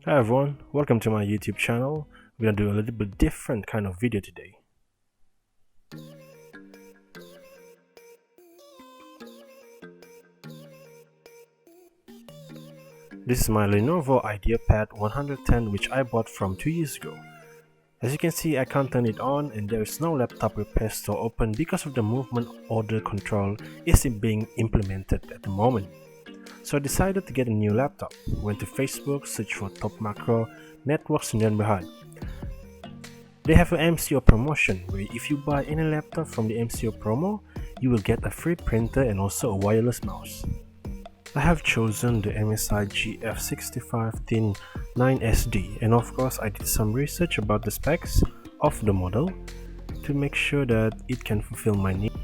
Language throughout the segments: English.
Hi everyone, welcome to my YouTube channel. We're gonna do a little bit different kind of video today. This is my Lenovo IdeaPad 110 which I bought from 2 years ago. As you can see, I can't turn it on and there is no laptop repair store open because of the movement order control isn't being implemented at the moment. So I decided to get a new laptop. Went to Facebook, searched for top macro, networks and then behind. They have an MCO promotion where if you buy any laptop from the MCO promo, you will get a free printer and also a wireless mouse. I have chosen the MSI GF65 Thin 9SD, and of course I did some research about the specs of the model to make sure that it can fulfill my needs.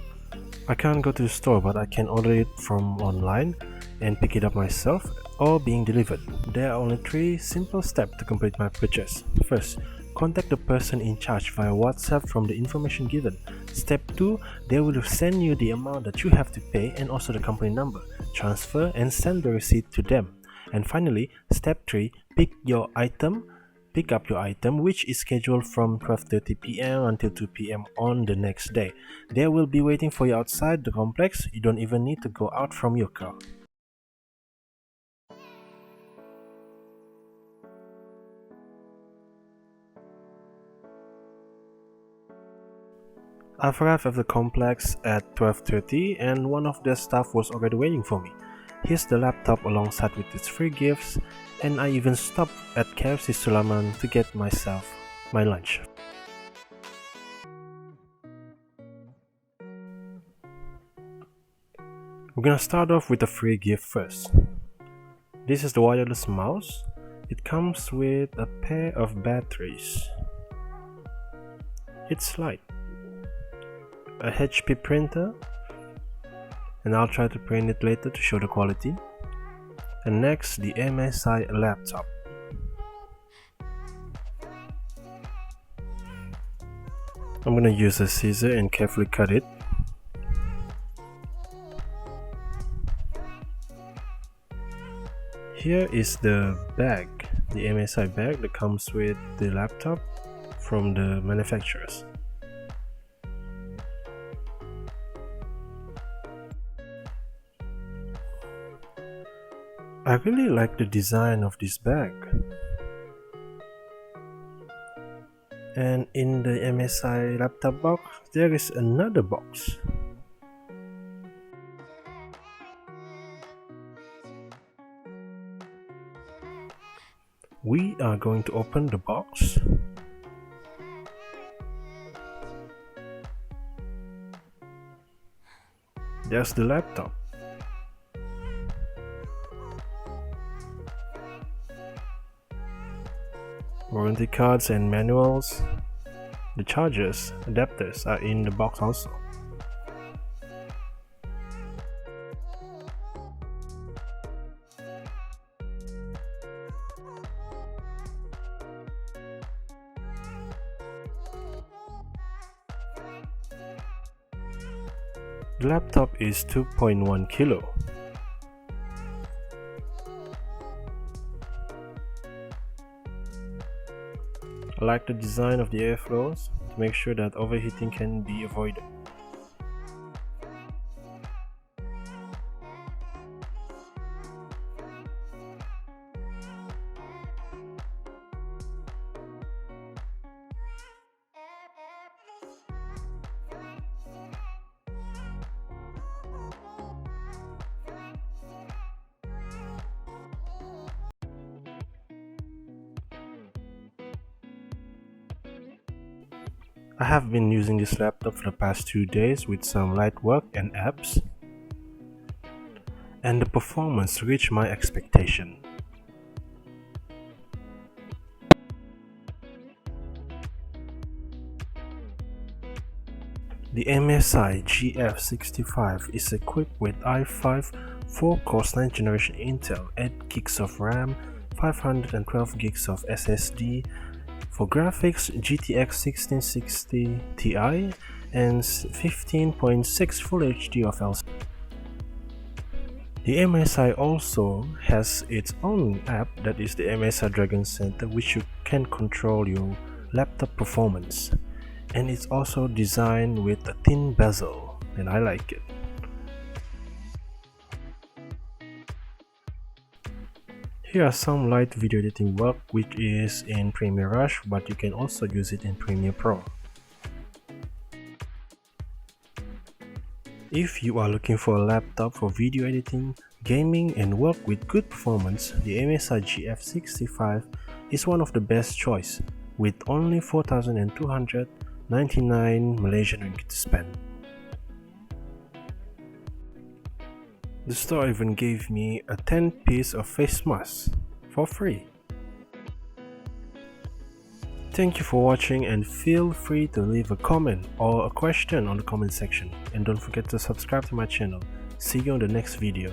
I can't go to the store, but I can order it from online and pick it up myself or being delivered. There are only 3 simple steps to complete my purchase. First, contact the person in charge via WhatsApp from the information given. Step 2, they will send you the amount that you have to pay and also the company number. Transfer and send the receipt to them. And finally, step 3, pick up your item, which is scheduled from 12:30 PM until 2 PM on the next day. They will be waiting for you outside the complex. You don't even need to go out from your car. I've arrived at the complex at 12:30 and one of their staff was already waiting for me. Here's the laptop alongside with its free gifts, and I even stopped at KFC Sulaman to get myself my lunch. We're gonna start off with a free gift first. This is the wireless mouse. It comes with a pair of batteries. It's light. A HP printer, and I'll try to print it later to show the quality. And next, the MSI laptop. I'm gonna use a scissor and carefully cut it. Here is the bag, the MSI bag that comes with the laptop from the manufacturers. I really like the design of this bag. And in the MSI laptop box, there is another box. We are going to open the box. There's the laptop. Warranty cards and manuals. The chargers, adapters are in the box also. The laptop is 2.1 kilo. I like the design of the airflows to make sure that overheating can be avoided. I have been using this laptop for the past 2 days with some light work and apps, and the performance reached my expectation. The MSI GF65 is equipped with i5 4-core 9th generation Intel, 8 GB of RAM, 512 GB of SSD. For graphics, GTX 1660 Ti and 15.6 Full HD of LCD. The MSI also has its own app, that is the MSI Dragon Center, which you can control your laptop performance. And it's also designed with a thin bezel, and I like it. Here are some light video editing work which is in Premiere Rush, but you can also use it in Premiere Pro. If you are looking for a laptop for video editing, gaming and work with good performance, the MSI GF65 is one of the best choice with only 4,299 Malaysian ringgit to spend. The store even gave me a 10-piece of face mask for free. Thank you for watching, and feel free to leave a comment or a question on the comment section, and don't forget to subscribe to my channel. See you on the next video.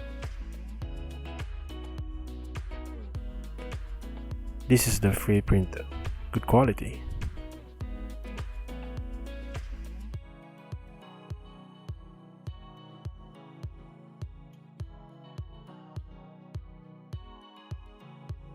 This is the free printer. Good quality.